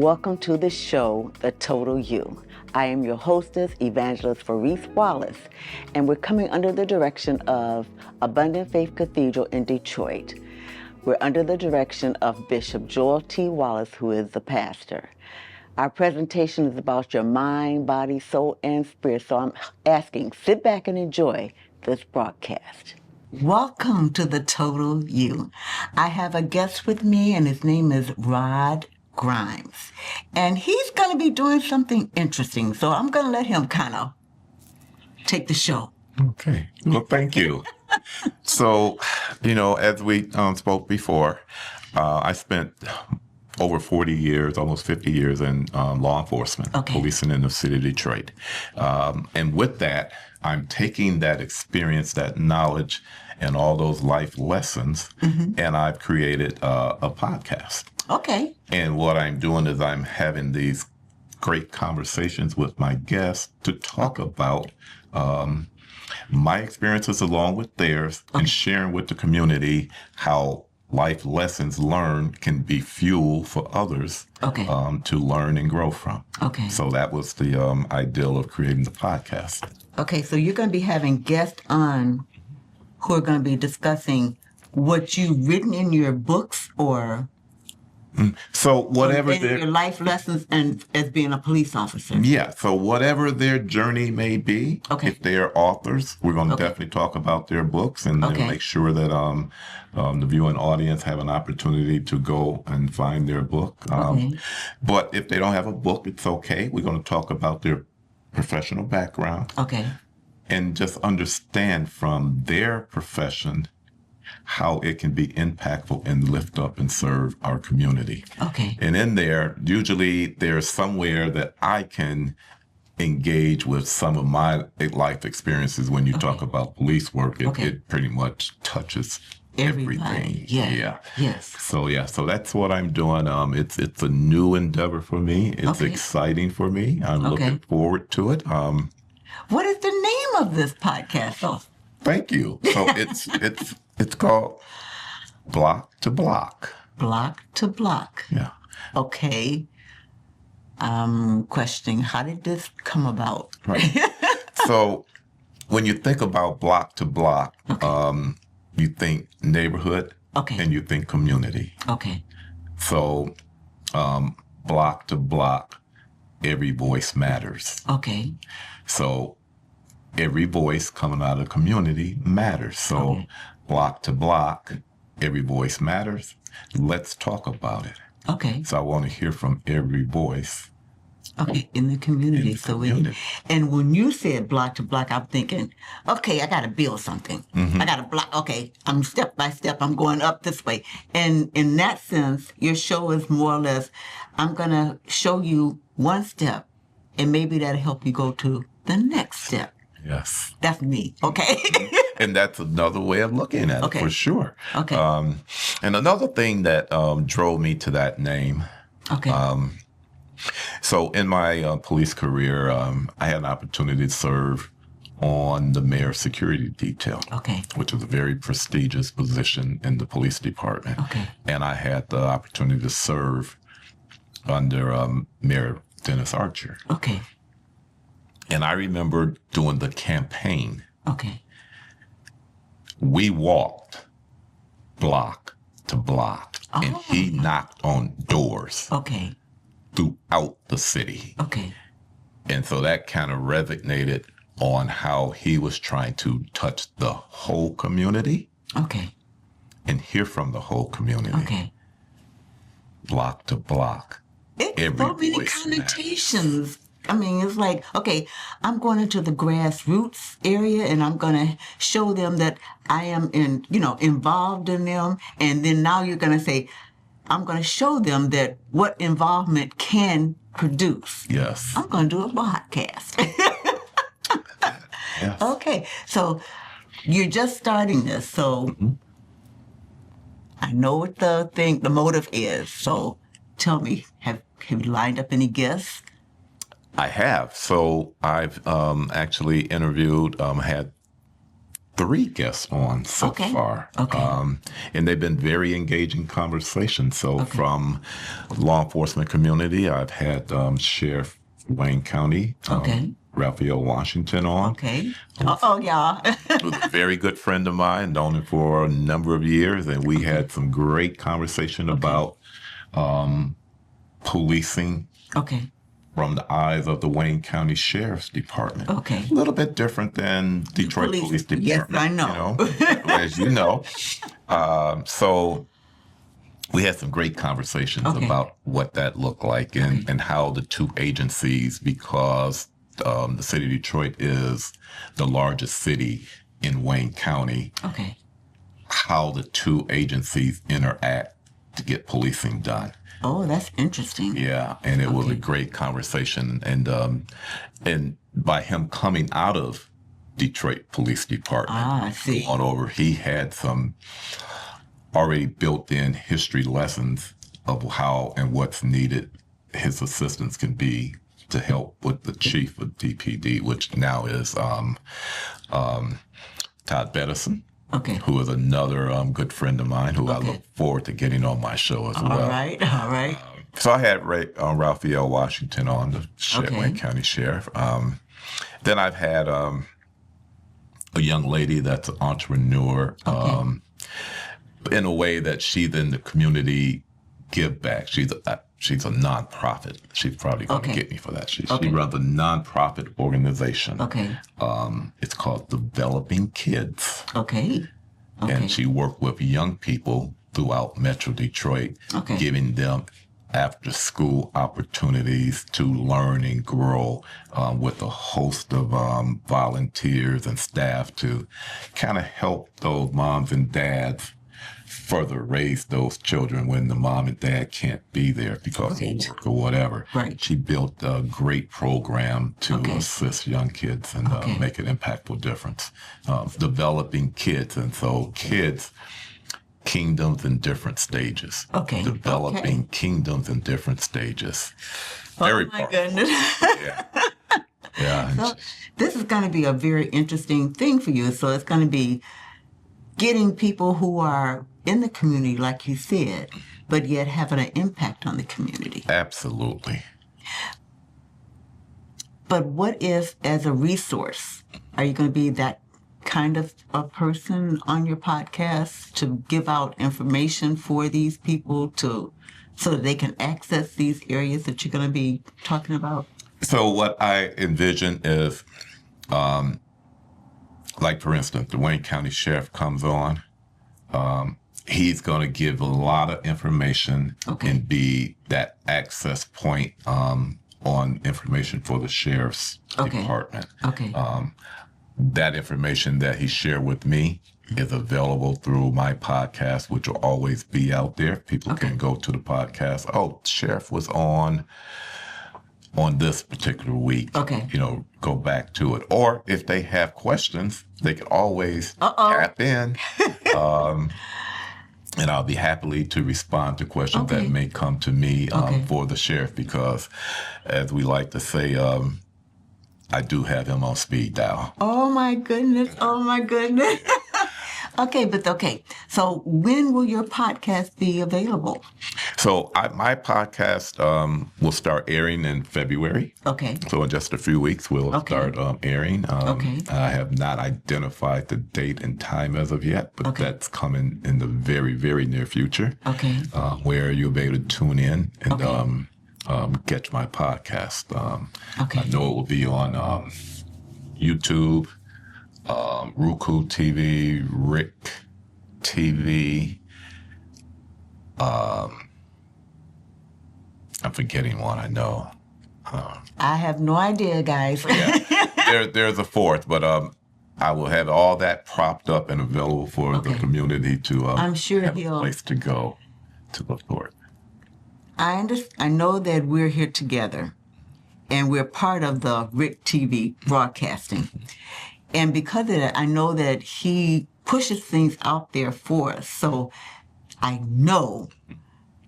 welcome to the show, The Total You. I am your hostess, Evangelist Faris Wallace, and we're coming under the direction of Abundant Faith Cathedral in Detroit. We're under the direction of Bishop Joel T. Wallace, who is the pastor. Our presentation is about your mind, body, soul, and spirit, so I'm asking, sit back and enjoy this broadcast. Welcome to The Total You. I have a guest with me, and his name is Rod Grimes. And he's going to be doing something interesting, so I'm going to let him kind of take the show. Okay. Well, thank you. So, as we spoke before, I spent over 40 years, almost 50 years in law enforcement, policing in the city of Detroit. And with that, I'm taking that experience, that knowledge, and all those life lessons, and I've created a podcast. Okay. And what I'm doing is I'm having these great conversations with my guests to talk about my experiences along with theirs and sharing with the community how life lessons learned can be fuel for others to learn and grow from. Okay. So that was the ideal of creating the podcast. Okay, so you're going to be having guests on who are going to be discussing what you've written in your books or... So whatever your life lessons and as being a police officer. Yeah. So whatever their journey may be, if they're authors, we're going to definitely talk about their books and make sure that the viewing audience have an opportunity to go and find their book. But if they don't have a book, it's okay. We're going to talk about their professional background. And just understand from their profession how it can be impactful and lift up and serve our community. And in there, usually there's somewhere that I can engage with some of my life experiences. When you talk about police work, it pretty much touches everything. Yes. So that's what I'm doing. It's a new endeavor for me. It's exciting for me. I'm looking forward to it. What is the name of this podcast? Thank you. So it's called Block to Block. Block to Block. Yeah. Okay. I'm questioning, how did this come about? Right. So when you think about block to block, you think neighborhood and you think community. So block to block, every voice matters. So every voice coming out of the community matters. So block to block, every voice matters. Let's talk about it. So I want to hear from every voice. In the community. And when you said block to block, I'm thinking, I got to build something. I got to block. I'm step by step. I'm going up this way. And in that sense, your show is more or less, I'm going to show you one step, and maybe that'll help you go to the next step. Yes. That's me. And that's another way of looking at it, for sure. And another thing that drove me to that name. So in my police career, I had an opportunity to serve on the mayor's security detail, which is a very prestigious position in the police department. And I had the opportunity to serve under Mayor Dennis Archer. And I remember doing the campaign. We walked block to block, and he knocked on doors throughout the city. And so that kind of resonated on how he was trying to touch the whole community and hear from the whole community. Block to block. It's so many connotations. I mean, it's like, I'm going into the grassroots area and I'm going to show them that I am involved in them. And then now you're going to say, I'm going to show them that what involvement can produce. Yes. I'm going to do a podcast. Yes. So you're just starting this. So I know what the motive is. So tell me, have you lined up any guests? I have. So I've actually interviewed, had 3 guests on so far. And they've been very engaging conversations. So from law enforcement community, I've had Sheriff Wayne County, Raphael Washington on. Y'all. Who's a very good friend of mine, known him for a number of years. And we had some great conversation about policing. From the eyes of the Wayne County Sheriff's Department. A little bit different than Detroit Police Department. Yes, I know. As you know. So we had some great conversations about what that looked like and how the 2 agencies, because the city of Detroit is the largest city in Wayne County, how the 2 agencies interact to get policing done. Oh, that's interesting. Yeah, and it was a great conversation, and by him coming out of Detroit Police Department, going over, he had some already built-in history lessons of how and what's needed his assistance can be to help with the chief of DPD, which now is Todd Bettison. Who is another good friend of mine who I look forward to getting on my show as well. All right. So I had Raphael Washington on, the Wayne County Sheriff. Then I've had a young lady that's an entrepreneur in a way that she's in the community give back. She's a nonprofit. She's probably going to get me for that. She runs a nonprofit organization. It's called Developing Kids. And she worked with young people throughout Metro Detroit, giving them after-school opportunities to learn and grow with a host of volunteers and staff to kind of help those moms and dads further raise those children when the mom and dad can't be there because of work or whatever. She built a great program to assist young kids and make an impactful difference. Developing kids, and so kids, kingdoms in different stages. Developing kingdoms in different stages. Very powerful. Goodness. So this is going to be a very interesting thing for you. So it's going to be getting people who are in the community, like you said, but yet having an impact on the community. Absolutely. But what if, as a resource, are you going to be that kind of a person on your podcast to give out information for these people so that they can access these areas that you're going to be talking about? So what I envision is, like, for instance, the Wayne County Sheriff comes on. He's going to give a lot of information and be that access point on information for the Sheriff's Department. That information that he shared with me is available through my podcast, which will always be out there. People can go to the podcast. Oh, Sheriff was on this particular week. Go back to it. Or if they have questions, they can always tap in. And I'll be happy to respond to questions that may come to me for the sheriff, because, as we like to say, I do have him on speed dial. Oh, my goodness. So when will your podcast be available? So my podcast will start airing in February. So in just a few weeks, we'll start airing. I have not identified the date and time as of yet, but that's coming in the very, very near future. Where you'll be able to tune in and catch my podcast. I know it will be on YouTube, Roku TV, Rick TV. I'm forgetting one, I know. I have no idea, guys. There's a fourth, but I will have all that propped up and available for the community to I'm sure have a place to go to look for it. I know that we're here together, and we're part of the Rick TV broadcasting. And because of that, I know that he pushes things out there for us. So I know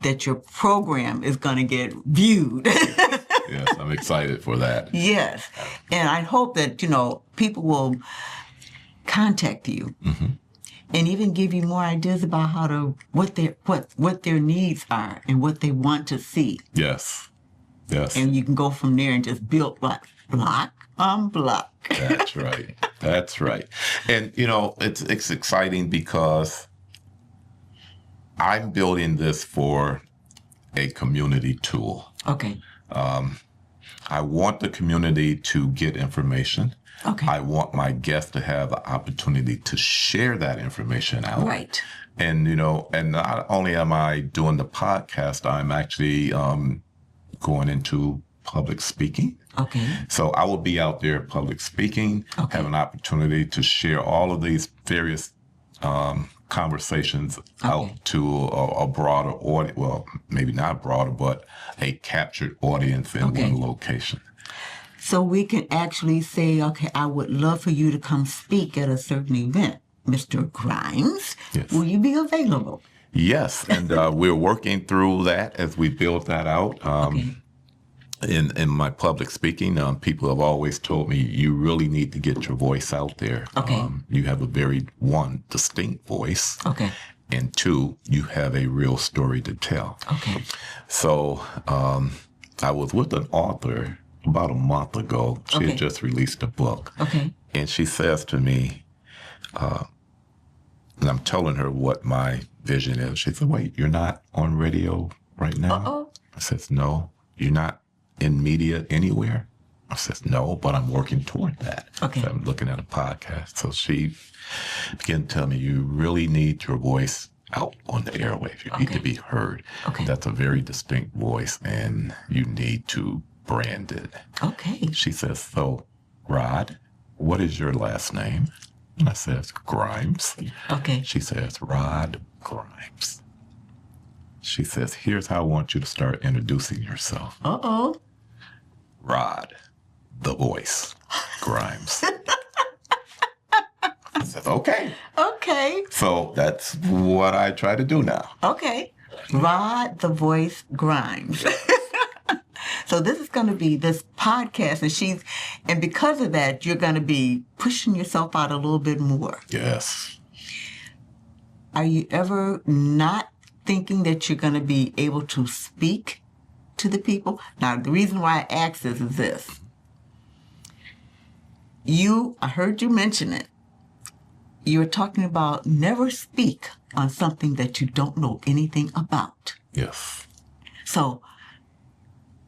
that your program is going to get viewed. Yes, I'm excited for that. Yes. And I hope that, people will contact you and even give you more ideas about how to what their needs are and what they want to see. Yes. And you can go from there and just build block on block. That's right. That's right. And it's exciting because I'm building this for a community tool. Okay. I want the community to get information. Okay. I want my guests to have the opportunity to share that information out. Right. And, and not only am I doing the podcast, I'm actually going into public speaking. Okay. So I will be out there public speaking, have an opportunity to share all of these various conversations out to a broader audience. Well, maybe not broader, but a captured audience in one location. So we can actually say, okay, I would love for you to come speak at a certain event. Mr. Grimes, will you be available? Yes, and we're working through that as we build that out. In my public speaking, people have always told me you really need to get your voice out there. Okay. You have a very, one, distinct voice. Okay. And two, you have a real story to tell. Okay. So I was with an author about a month ago. She had just released a book. Okay. And she says to me, and I'm telling her what my vision is. She said, wait, you're not on radio right now? Uh-oh. I says, no. You're not in media anywhere? I says, no, but I'm working toward that. Okay. So I'm looking at a podcast. So she began to tell me, you really need your voice out on the airwaves. You need to be heard. Okay. That's a very distinct voice, and you need to brand it. Okay. She says, so, Rod, what is your last name? And I says, Grimes. Okay. She says, Rod Grimes. She says, here's how I want you to start introducing yourself. Uh-oh. Rod, the voice, Grimes. I said, okay. Okay. So that's what I try to do now. Okay. Rod, the voice, Grimes. So this is going to be this podcast, and because of that, you're going to be pushing yourself out a little bit more. Yes. Are you ever not thinking that you're going to be able to speak to the people? Now, the reason why I ask this is this. I heard you mention it. You were talking about never speak on something that you don't know anything about. Yes. So,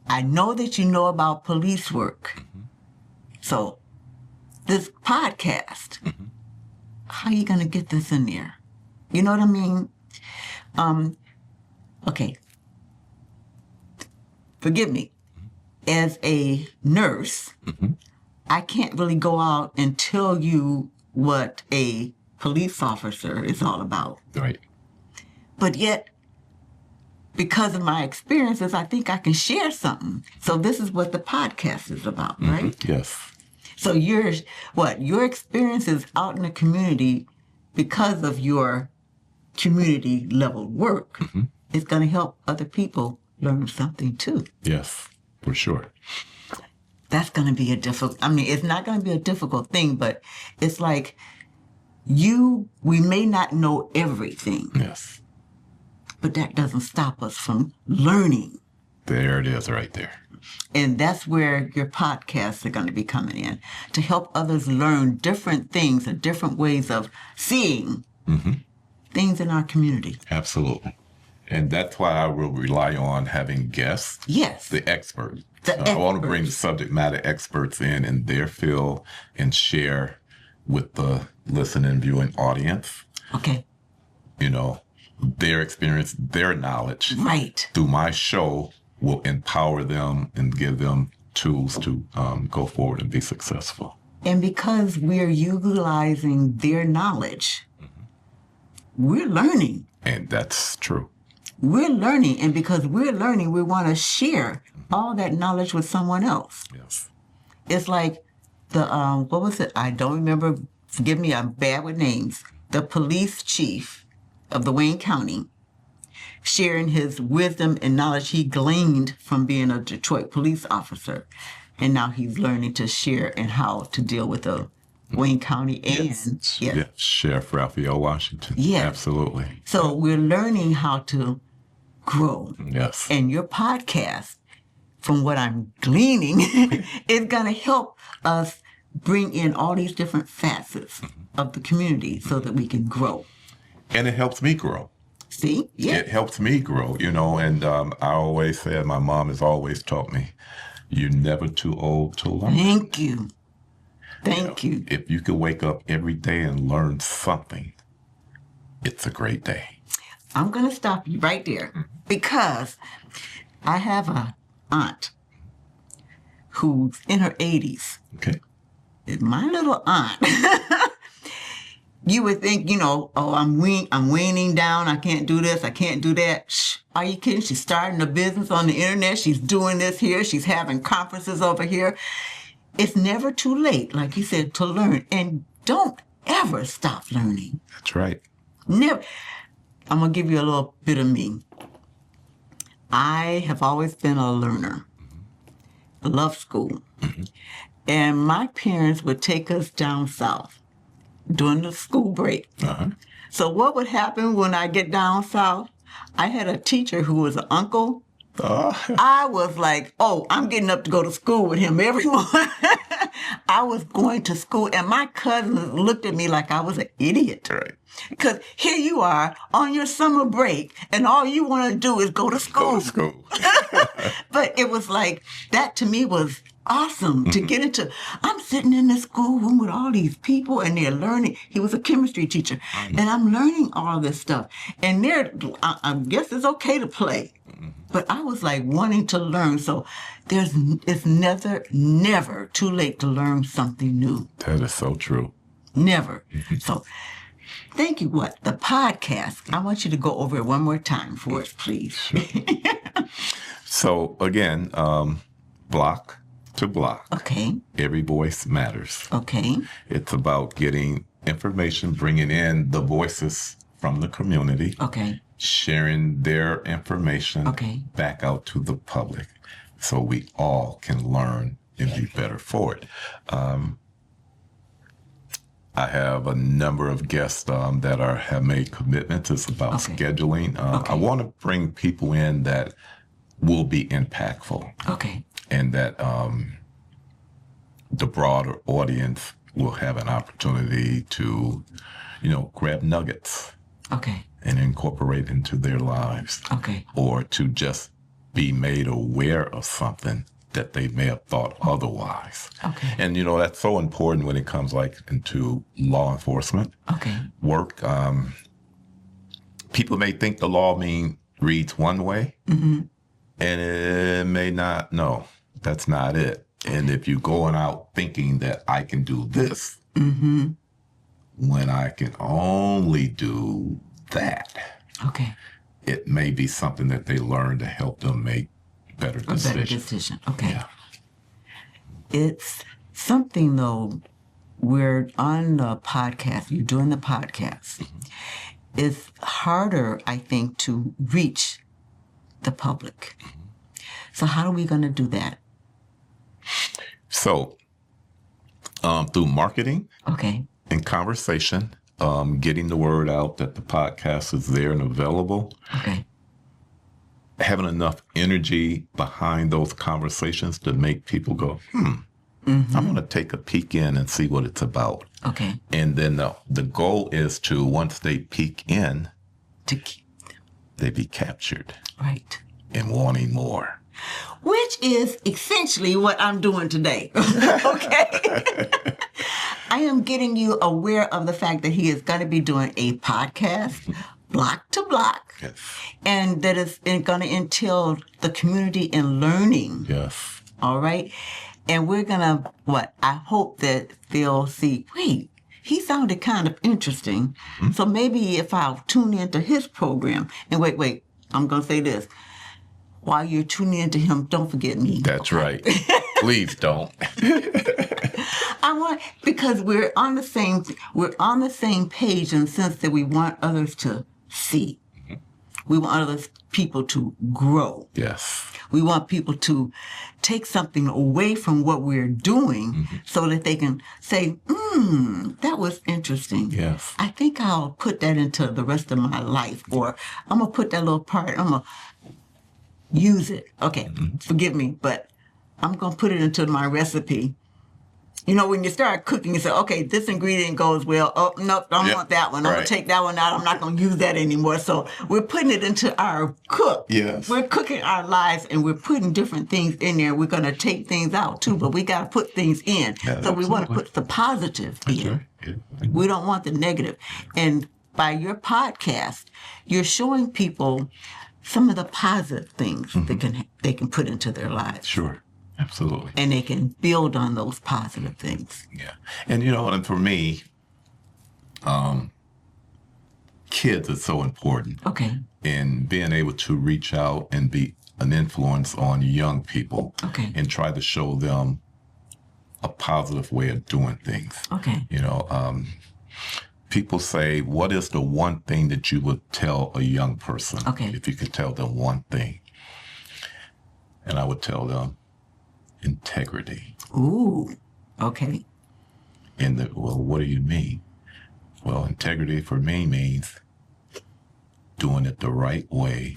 I know that you know about police work. Mm-hmm. So, this podcast, how are you going to get this in there? You know what I mean? Okay. Forgive me. As a nurse, I can't really go out and tell you what a police officer is all about. Right. But yet, because of my experiences, I think I can share something. So this is what the podcast is about, right? Yes. So your experiences out in the community, because of your community level work, is going to help other people learn something too. Yes, for sure. That's going to be it's not going to be a difficult thing, but it's like we may not know everything. Yes. But that doesn't stop us from learning. There it is right there. And that's where your podcasts are going to be coming in, to help others learn different things and different ways of seeing things in our community. Absolutely. And that's why I will rely on having guests. Yes. The experts. I want to bring the subject matter experts in their field and share with the listening, viewing audience. Okay. Their experience, their knowledge. Right. Through my show will empower them and give them tools to go forward and be successful. And because we're utilizing their knowledge, we're learning. And that's true. We're learning. And because we're learning, we want to share all that knowledge with someone else. Yes. It's like what was it? I don't remember. Forgive me, I'm bad with names. The police chief of the Wayne County, sharing his wisdom and knowledge he gleaned from being a Detroit police officer. And now he's learning to share and how to deal with a Wayne County and yes. Sheriff Raphael Washington. Yes. Absolutely. So we're learning how to grow. Yes. And your podcast, from what I'm gleaning, is going to help us bring in all these different facets of the community so that we can grow. And it helps me grow. See? Yeah. It helps me grow, and I always said, my mom has always taught me, you're never too old to learn. Thank you. Thank you. If you could wake up every day and learn something, it's a great day. I'm going to stop you right there because I have an aunt who's in her 80s. Okay. My little aunt. You would think, I'm waning down. I can't do this. I can't do that. Shh. Are you kidding? She's starting a business on the internet. She's doing this here. She's having conferences over here. It's never too late, like you said, to learn. And don't ever stop learning. That's right. Never. I'm going to give you a little bit of me. I have always been a learner. I love school. And my parents would take us down south during the school break. So what would happen when I get down south? I had a teacher who was an uncle. I was like, I'm getting up to go to school with him every morning. I was going to school, and my cousins looked at me like I was an idiot. Right. Because here you are on your summer break, and all you want to do is go to school. Go to school. But it was like, that to me was awesome to get into. I'm sitting in the schoolroom with all these people, and they're learning. He was a chemistry teacher, and I'm learning all this stuff. And I guess it's okay to play. But I was like wanting to learn. So it's never too late to learn something new. That is so true. Never. So thank you. The podcast. I want you to go over it one more time for us, please. Sure. So again, block to block. Okay. Every voice matters. Okay. It's about getting information, bringing in the voices from the community. Okay. Sharing their information back out to the public so we all can learn and be better for it. I have a number of guests that have made commitments. It's about scheduling. I want to bring people in that will be impactful. Okay. And that the broader audience will have an opportunity to, grab nuggets. Okay. And incorporate into their lives. Okay. Or to just be made aware of something that they may have thought otherwise. Okay. And, that's so important when it comes into law enforcement work. People may think the law reads one way, and it may not. No, that's not it. And if you're going out thinking that I can do this, when I can only do that. Okay. It may be something that they learn to help them make better decisions. A better decision. Okay. Yeah. It's something, though, we're on the podcast, you're doing the podcast. It's harder, I think, to reach the public. So how are we going to do that? So, through marketing. Okay. And conversation. Getting the word out that the podcast is there and available. Okay. Having enough energy behind those conversations to make people go, I'm going to take a peek in and see what it's about. Okay. And then the goal is to, once they peek in, to keep them. They be captured. Right. And wanting more. Which is essentially what I'm doing today. Okay. I am getting you aware of the fact that he is going to be doing a podcast, block to block, and that is going to entail the community in learning. Yes. All right. And we're going to, I hope that they'll see, wait, he sounded kind of interesting. So maybe if I'll tune into his program and wait, I'm going to say this. While you're tuning into him, don't forget me. That's right. Please don't. Because we're on the same page in the sense that we want others to see. We want other people to grow. Yes. We want people to take something away from what we're doing so that they can say, That was interesting. Yes. I think I'll put that into the rest of my life, or I'm going to put that little part, I'm going to use it. Okay, forgive me, but I'm going to put it into my recipe. You know, when you start cooking, you say, okay, this ingredient goes well. Oh, no, don't want that one. I'm going to take that one out. I'm not going to use that anymore. So we're putting it into our cook. Yes. We're cooking our lives, and we're putting different things in there. We're going to take things out, too, but we got to put things in. Yeah, so we want to put the positive in. Right. Yeah. We don't want the negative. And by your podcast, you're showing people some of the positive things they can put into their lives. Sure. Absolutely. And they can build on those positive things. Yeah. And, you know, and for me, kids are so important. Okay. In being able to reach out and be an influence on young people. Okay. And try to show them a positive way of doing things. Okay. You know, people say, what is the one thing that you would tell a young person? Okay. If you could tell them one thing. And I would tell them, integrity. Ooh, okay. Well, what do you mean? Well, integrity for me means doing it the right way,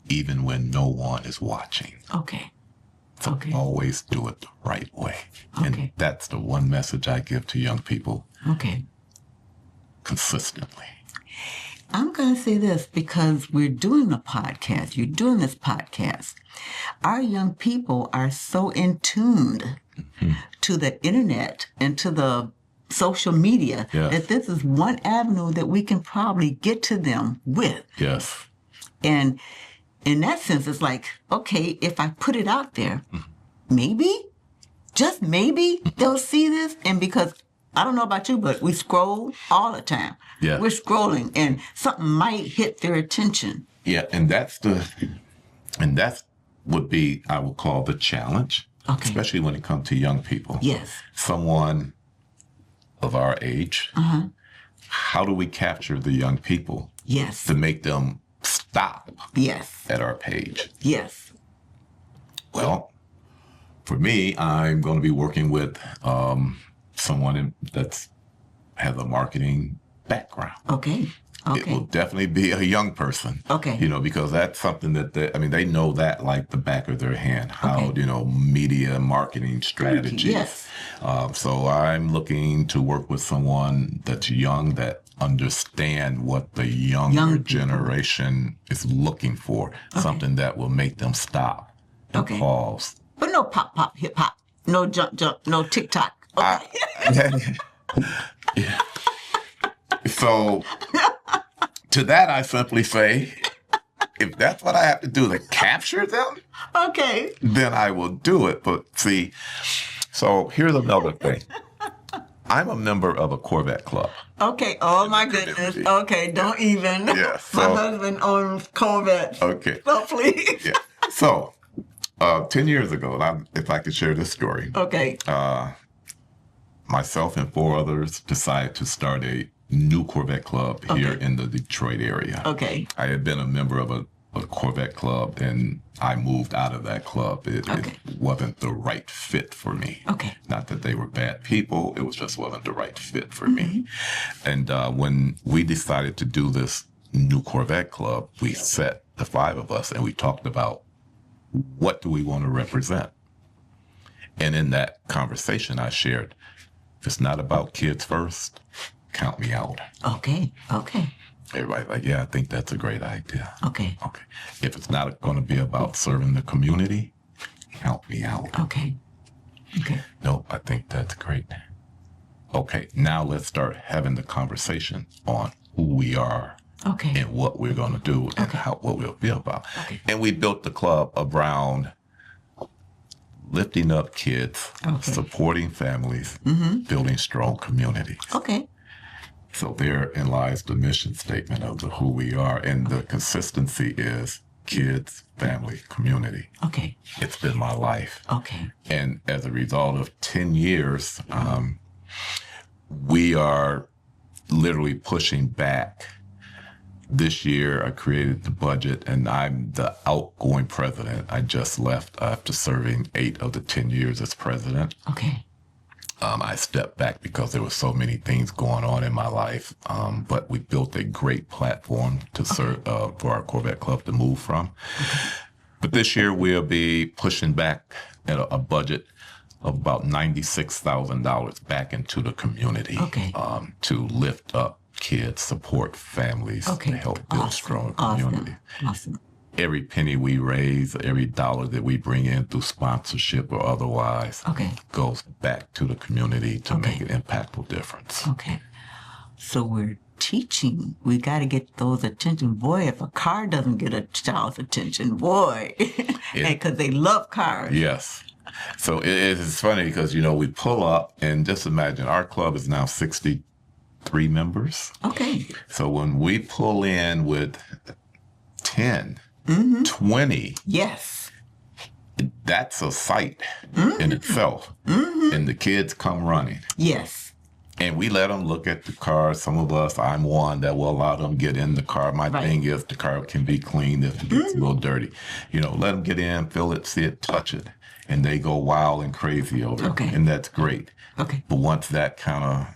even when no one is watching. Okay. So always do it the right way. Okay. And that's the one message I give to young people. Okay. Consistently. I'm going to say this because we're doing a podcast. You're doing this podcast. Our young people are so in tuned to the internet and to the social media that this is one avenue that we can probably get to them with. Yes. And in that sense, it's like, okay, if I put it out there, maybe, just maybe they'll see this. And because I don't know about you, but we scroll all the time. Yeah. We're scrolling and something might hit their attention. Yeah, and that's would be, I would call the challenge, especially when it comes to young people. Yes. Someone of our age, how do we capture the young people? Yes. To make them stop at our page? Yes. Well, for me, I'm going to be working with someone that has a marketing background. Okay. It will definitely be a young person. Okay. You know, because that's something that they know that like the back of their hand, how, media marketing strategies. Yes. So I'm looking to work with someone that's young, that understand what the younger generation is looking for, something that will make them stop and pause. But no pop, pop, hip hop, no jump, no TikTok. Okay. Yeah. So to that, I simply say, if that's what I have to do to capture them, then I will do it. But see, so here's another thing. I'm a member of a Corvette club. Okay. Oh my goodness. Okay. Don't even. Yeah. So, my husband owns Corvette. Okay. So please. Yeah. So 10 years ago, and if I could share this story. Okay. Myself and 4 others decided to start a new Corvette club here in the Detroit area. Okay. I had been a member of a Corvette club, and I moved out of that club. It wasn't the right fit for me. Okay. Not that they were bad people. It was just wasn't the right fit for me. And when we decided to do this new Corvette club, we sat, the 5 of us, and we talked about what do we want to represent. And in that conversation, I shared, if it's not about kids first, count me out. Okay. Everybody's like, yeah, I think that's a great idea. Okay. If it's not going to be about serving the community, count me out. Okay. No, I think that's great. Okay, now let's start having the conversation on who we are. And what we're going to do and what we'll be about. And we built the club around lifting up kids, supporting families, building strong communities. So therein lies the mission statement of who we are. And the consistency is kids, family, community. It's been my life. And as a result of 10 years, we are literally pushing back. This year, I created the budget, and I'm the outgoing president. I just left after serving 8 of the 10 years as president. I stepped back because there were so many things going on in my life. But we built a great platform to serve for our Corvette Club to move from. But this year we'll be pushing back at a budget of about $96,000 back into the community to lift up kids, support families, to help build a strong community. Awesome. Every penny we raise, every dollar that we bring in through sponsorship or otherwise goes back to the community to make an impactful difference. Okay. So we're teaching. We got to get those attention. Boy, if a car doesn't get a child's attention, boy, because they love cars. Yes. So it's funny because, we pull up and just imagine our club is now 63 members. Okay. So when we pull in with 10, 20. Yes. That's a sight in itself. And the kids come running. Yes. And we let them look at the car. Some of us, I'm one that will allow them get in the car. My thing is the car can be cleaned if it gets a little dirty. Let them get in, feel it, see it, touch it. And they go wild and crazy over it. And that's great. Okay. But once that kind of,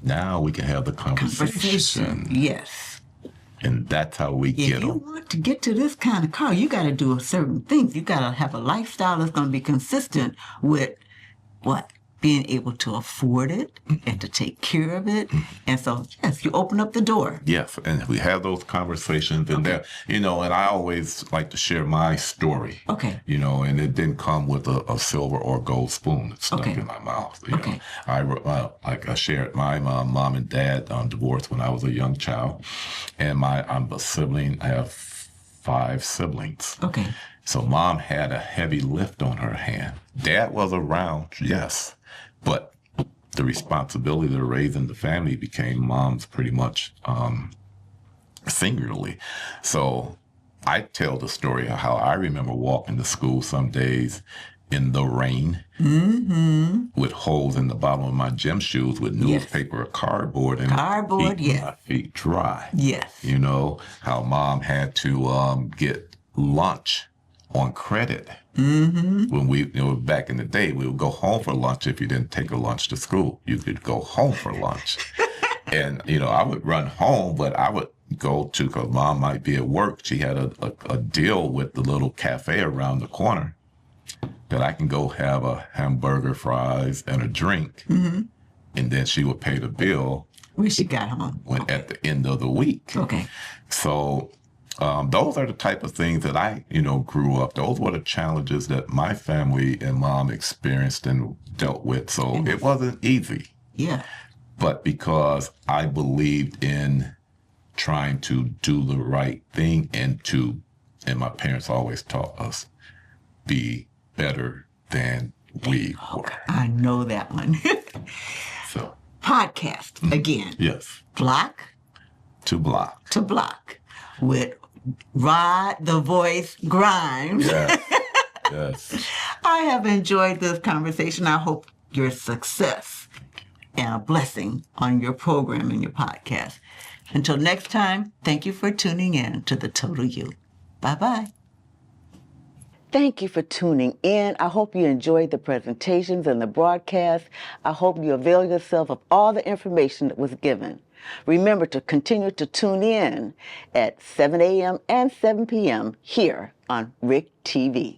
now we can have the conversation. Yes. And that's how we get them. If you want to get to this kind of car, you got to do certain things. You got to have a lifestyle that's going to be consistent with what? Being able to afford it and to take care of it. And so, yes, you open up the door. Yes, and we have those conversations. And that, and I always like to share my story. Okay. And it didn't come with a silver or gold spoon that's stuck in my mouth. Like I shared, my mom and dad divorced when I was a young child. And I'm a sibling. I have 5 siblings. Okay. So mom had a heavy lift on her hand. Dad was around, yes. But the responsibility of raising the family became mom's pretty much singularly. So I tell the story of how I remember walking to school some days in the rain with holes in the bottom of my gym shoes with newspaper or cardboard and keep my feet dry. Yes. How mom had to get lunch on credit. When we, back in the day, we would go home for lunch. If you didn't take a lunch to school, you could go home for lunch. And, I would run home, but I would go to, because mom might be at work. She had a deal with the little cafe around the corner that I can go have a hamburger, fries, and a drink. And then she would pay the bill when she got home. At the end of the week. Okay. So those are the type of things that I, grew up. Those were the challenges that my family and mom experienced and dealt with. So it wasn't easy. Yeah. But because I believed in trying to do the right thing and my parents always taught us, be better than we were. I know that one. So. Podcast, again. Yes. Block. To block. To block. With Rod the Voice Grimes. Yes. Yes. I have enjoyed this conversation. I hope your success and a blessing on your program and your podcast. Until next time, thank you for tuning in to The Total You. Bye-bye. Thank you for tuning in. I hope you enjoyed the presentations and the broadcast. I hope you avail yourself of all the information that was given. Remember to continue to tune in at 7 a.m. and 7 p.m. here on RIC TV.